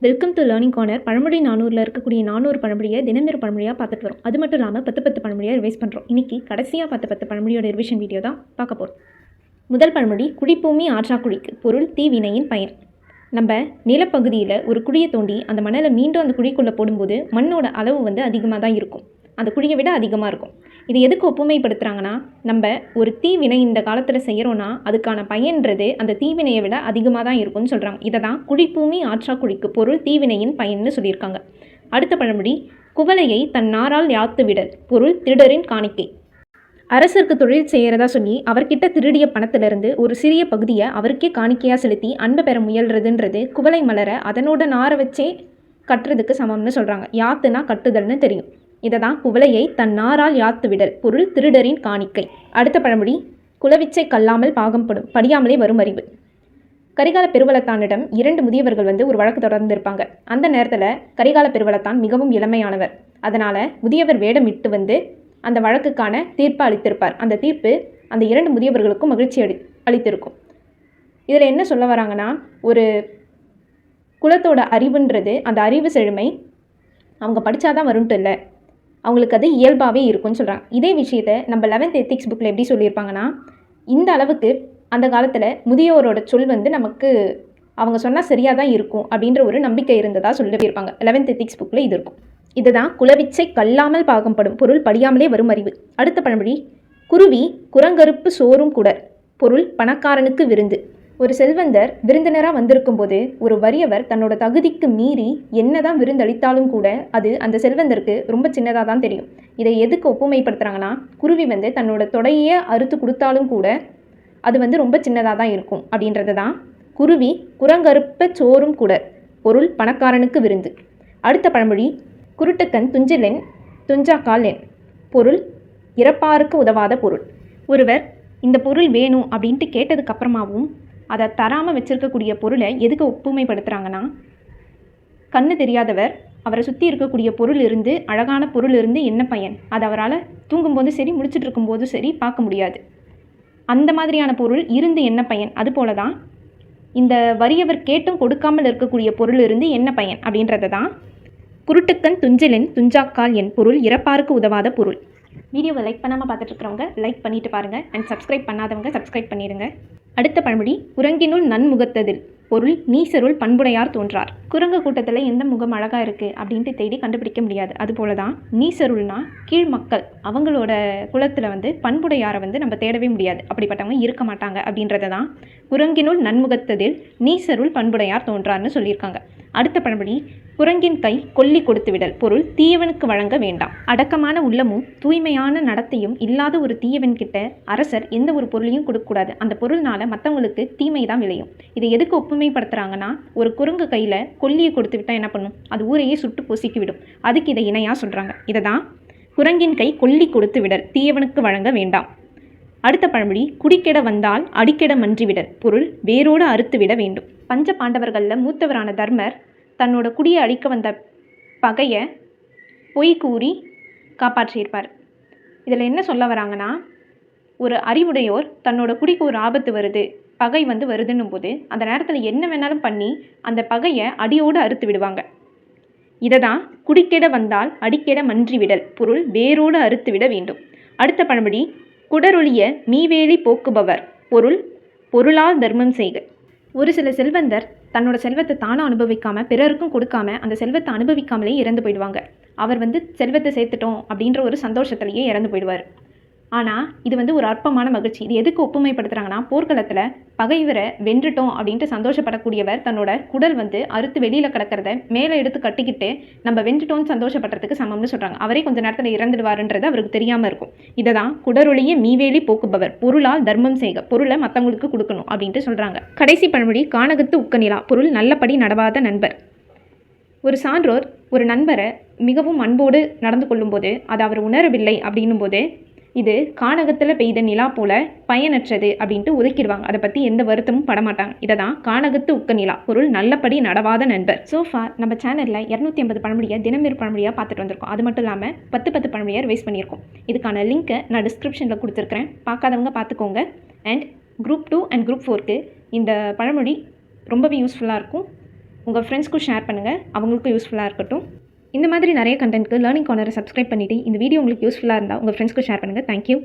Welcome to learning corner. பழமொழி 400ல் இருக்கக்கூடிய 400 பழமொழியை தினமொரு பழமொழியாக பார்த்துட்டு வரோம். அது மட்டும் இல்லாமல் 10 பழமொழியாக ரிவைஸ் பண்ணுறோம். இன்றைக்கி கடைசியாக 10 பழமொழியோட ரிவிஷன் வீடியோ தான் பார்க்க போகிறோம். முதல் பழமொழி, குழிப்பூமி ஆற்றா குழிக்கு. பொருள், தீவினையின் பயன். நம்ம நிலப்பகுதியில் ஒரு குழியை தோண்டி அந்த மணலை மீண்டும் அந்த குழிக்குள்ளே போடும்போது மண்ணோட அளவு அதிகமாக தான் இருக்கும். அந்த குழியை விட அதிகமாக இருக்கும். இது எதுக்கு ஒப்புமைப்படுத்துகிறாங்கன்னா, நம்ம ஒரு தீவினை இந்த காலத்தில் செய்கிறோன்னா அதுக்கான பயன்றது அந்த தீவினையை விட அதிகமாக தான் இருக்கும்னு சொல்கிறாங்க. இதை தான் குழிப்பூமி ஆற்றா குழிக்கு, பொருள் தீவினையின் பயன்னு சொல்லியிருக்காங்க. அடுத்த பழமொழி, குவளையை தன் நாரால் யாத்து விடல். பொருள், திருடரின் காணிக்கை. அரசருக்கு தொழில் செய்கிறதா சொல்லி அவர்கிட்ட திருடிய பணத்திலிருந்து ஒரு சிறிய பகுதியை அவருக்கே காணிக்கையாக செலுத்தி அன்பை பெற முயல்றதுன்றது குவளை மலரை அதனோட நாரை வச்சே கட்டுறதுக்கு சமம்னு சொல்கிறாங்க. யாத்துனா கட்டுதல்னு தெரியும். இதை தான் குவளையை தன் நாரால் யாத்து விடல். பொருள், திருடரின் காணிக்கை. அடுத்த பழமொழி, குலவிச்சை கல்லாமல் பாகம்படும், படியாமலே வரும் அறிவு. கரிகால பெருவளத்தானிடம் 2 முதியவர்கள் ஒரு வழக்கு தொடர்ந்திருப்பாங்க. அந்த நேரத்தில் கரிகால பெருவளத்தான் மிகவும் இளமையானவர். அதனால் முதியவர் வேடமிட்டு அந்த வழக்குக்கான தீர்ப்பை அளித்திருப்பார். அந்த தீர்ப்பு அந்த 2 முதியவர்களுக்கும் மகிழ்ச்சி அளித்திருக்கும். இதில் என்ன சொல்ல வராங்கன்னா, ஒரு குலத்தோட அறிவுன்றது, அந்த அறிவு செழுமை அவங்க படித்தாதான் வரும்ட்டு இல்லை, அவங்களுக்கு அது இயல்பாகவே இருக்கும்னு சொல்கிறாங்க. இதே விஷயத்தை நம்ம 11th எத்திக்ஸ் புக்கில் எப்படி சொல்லியிருப்பாங்கன்னா, இந்த அளவுக்கு அந்த காலத்தில் முதியோரோட சொல் நமக்கு அவங்க சொன்னால் சரியாக தான் இருக்கும் அப்படின்ற ஒரு நம்பிக்கை இருந்ததாக சொல்லியிருப்பாங்க. 11th எத்திக்ஸ் புக்கில் இது இருக்கும். இதுதான் குலவிச்சை கல்லாமல் பாகம்படும், பொருள் படியாமலே வரும் அறிவு. அடுத்த பழமொழி, குருவி குரங்கருப்பு சோறும் குடர். பொருள், பணக்காரனுக்கு விருந்து. ஒரு செல்வந்தர் விருந்தினராக வந்திருக்கும் போது ஒரு வறியவர் தன்னோட தகுதிக்கு மீறி என்னதான் விருந்தளித்தாலும் கூட அது அந்த செல்வந்தருக்கு ரொம்ப சின்னதாக தான் தெரியும். இதை எதுக்கு ஒப்புமைப்படுத்துகிறாங்கன்னா, குருவி தன்னோட தொடையே அறுத்து கொடுத்தாலும் கூட அது ரொம்ப சின்னதாக தான் இருக்கும் அப்படின்றது தான் குருவி குரங்கருப்ப சோறும் குடர். பொருள், பணக்காரனுக்கு விருந்து. அடுத்த பழமொழி, குருட்டுக்கண் துஞ்சிலென் துஞ்சாக்கால் என். பொருள், இறப்பாருக்கு உதவாத பொருள். ஒருவர் இந்த பொருள் வேணும் அப்படின்ட்டு கேட்டதுக்கு அப்புறமாவும் அதை தராமல் வச்சிருக்கக்கூடிய பொருளை எதுக்கு ஒப்புமைப்படுத்துகிறாங்கன்னா, கண்ணு தெரியாதவர் அவரை சுற்றி இருக்கக்கூடிய பொருள் இருந்து, அழகான பொருள் இருந்து என்ன பயன்? அது அவரால் தூங்கும்போது சரி, முடிச்சுட்டு இருக்கும்போதும் சரி பார்க்க முடியாது. அந்த மாதிரியான பொருள் இருந்து என்ன பயன்? அதுபோல தான் இந்த வறியவர் கேட்டும் கொடுக்காமல் இருக்கக்கூடிய பொருள் இருந்து என்ன பயன் அப்படின்றத தான் குருட்டுக்கண் துஞ்சிலென் துஞ்சாக்கால் என். பொருள், இறப்பாருக்கு உதவாத பொருள். வீடியோவை லைக் பண்ணாமல் பார்த்துட்டு இருக்கிறவங்க லைக் பண்ணிட்டு பாருங்கள். அண்ட் சப்ஸ்கிரைப் பண்ணாதவங்க சப்ஸ்கிரைப் பண்ணிடுங்க. அடுத்த பழமொழி, குரங்கினுள் நன்முகத்ததில். பொருள், நீசருள் பண்புடையார் தோன்றார். குரங்கு கூட்டத்தில் எந்த முகம் அழகாக இருக்குது அப்படின்ட்டு தேடி கண்டுபிடிக்க முடியாது. அதுபோல தான் நீசருள்னா கீழ் மக்கள், அவங்களோட குலத்தில் பண்புடையாரை நம்ம தேடவே முடியாது. அப்படிப்பட்டவங்க இருக்க மாட்டாங்க அப்படின்றத தான் குரங்கினுள் நன்முகத்ததில் நீசருள் பண்புடையார் தோன்றார்னு சொல்லியிருக்காங்க. அடுத்த பழமொழி, குரங்கின் கை கொல்லி கொடுத்து விடல். பொருள், தீயவனுக்கு வழங்க வேண்டாம். அடக்கமான உள்ளமும் தூய்மையான நடத்தையும் இல்லாத ஒரு தீயவன் கிட்ட அரசர் எந்த ஒரு பொருளையும் கொடுக்கக்கூடாது. அந்த பொருள்னால மற்றவங்களுக்கு தீமை தான் விளையும். இதை எதுக்கு ஒப்புமைப்படுத்துகிறாங்கன்னா, ஒரு குரங்கு கையில் கொல்லியை கொடுத்து விட்டால் என்ன பண்ணும்? அது ஊரையே சுட்டு பொசுக்கி விடும். அதுக்கு இதை இணையாக சொல்கிறாங்க. இதை தான் குரங்கின் கை கொல்லி கொடுத்து விடல், தீயவனுக்கு வழங்க வேண்டாம். அடுத்த பழமொழி, குடிக்கெட வந்தால் அடிக்கெட மன்றிவிடல். பொருள், வேரோடு அறுத்து விட வேண்டும். பஞ்ச பாண்டவர்களில் மூத்தவரான தர்மர் தன்னோட குடியை அழிக்க வந்த பகையை பொய் கூறி காப்பாற்றியிருப்பார். இதில் என்ன சொல்ல வராங்கன்னா, ஒரு அறிவுடையோர் தன்னோட குடிக்கு ஒரு ஆபத்து வருது, பகை வருதுன்னும் போது அந்த நேரத்தில் என்ன வேணாலும் பண்ணி அந்த பகையை அடியோடு அறுத்து விடுவாங்க. இதை தான் குடிக்கெட வந்தால் அடிக்கெட மன்றி விடல். பொருள், வேரோடு அறுத்து விட வேண்டும். அடுத்த பழமொழி, குடரொழிய மீவேலி போக்குபவர். பொருள், பொருளால் தர்மம் செய்க. ஒரு சில செல்வந்தர் தன்னோட செல்வத்தை தானும் அனுபவிக்காமல் பிறருக்கும் கொடுக்காம அந்த செல்வத்தை அனுபவிக்காமலே இறந்து போயிடுவாங்க. அவர் செல்வத்தை சேர்த்துட்டோம் அப்படின்ற ஒரு சந்தோஷத்திலேயே இறந்து போயிடுவார். ஆனால் இது ஒரு அற்பமான மகிழ்ச்சி. இது எதுக்கு ஒப்புமைப்படுத்துகிறாங்கன்னா, போர்க்களத்தில் பகைவரை வென்றுட்டோம் அப்படின்ட்டு சந்தோஷப்படக்கூடியவர் தன்னோட குடல் அறுத்து வெளியில் கிடக்கிறத மேலே எடுத்து கட்டிக்கிட்டு நம்ம வென்றுட்டோன்னு சந்தோஷப்படுறதுக்கு சமம்னு சொல்கிறாங்க. அவரே கொஞ்ச நேரத்தில் இறந்துடுவாருன்றது அவருக்கு தெரியாமல் இருக்கும். இதை தான் குடரொழிய மீவேலி போக்குபவர், பொருளால் தர்மம் செய்க. பொருளை மற்றவங்களுக்கு கொடுக்கணும் அப்படின்ட்டு சொல்கிறாங்க. கடைசி பழமொழி, கானகத்து உக்கநிலா. பொருள், நல்லபடி நடவாத நண்பர். ஒரு சான்றோர் ஒரு நண்பரை மிகவும் அன்போடு நடந்து கொள்ளும்போது அது அவர் உணரவில்லை அப்படின்னும் போது இது கானகத்தில் பெய்த நிலா போல பயனற்றது அப்படின்ட்டு ஒதுக்கிடுவாங்க. அதை பற்றி எந்த வருத்தமும் படமாட்டாங்க. இதை தான் கானகத்து உக்க நிலா. பொருள், நல்லபடி நடவாத நண்பர். சோஃபார் நம்ம சேனலில் 250 பழமொழியை தினமொரு பழமொழியாக பார்த்துட்டு வந்திருக்கோம். அது மட்டும் இல்லாமல் 10 பழமொழியை ரிவைஸ் பண்ணியிருக்கோம். இதுக்கான லிங்க்கை நான் டிஸ்கிரிப்ஷனில் கொடுத்துருக்கிறேன். பார்க்காதவங்க பார்த்துக்கோங்க. அண்ட் குரூப் 2 அண்ட் குரூப் 4க்கு இந்த பழமொழி ரொம்பவே யூஸ்ஃபுல்லாக இருக்கும். உங்கள் ஃப்ரெண்ட்ஸ்க்கும் ஷேர் பண்ணுங்கள், அவங்களுக்கும் யூஸ்ஃபுல்லாக இருக்கட்டும். இந்த மாதிரி நிறைய கண்டென்ட்க்கு லேர்னிங் கார்னரை சப்ஸ்கிரைப் பண்ணிவிட்டு இந்த வீடியோ உங்களுக்கு யூஸ்ஃபுல்லாக இருந்தால் உங்கள் ஃப்ரெண்ட்ஸ்க்கு ஷேர் பண்ணுங்கள். தேங்க்யூ.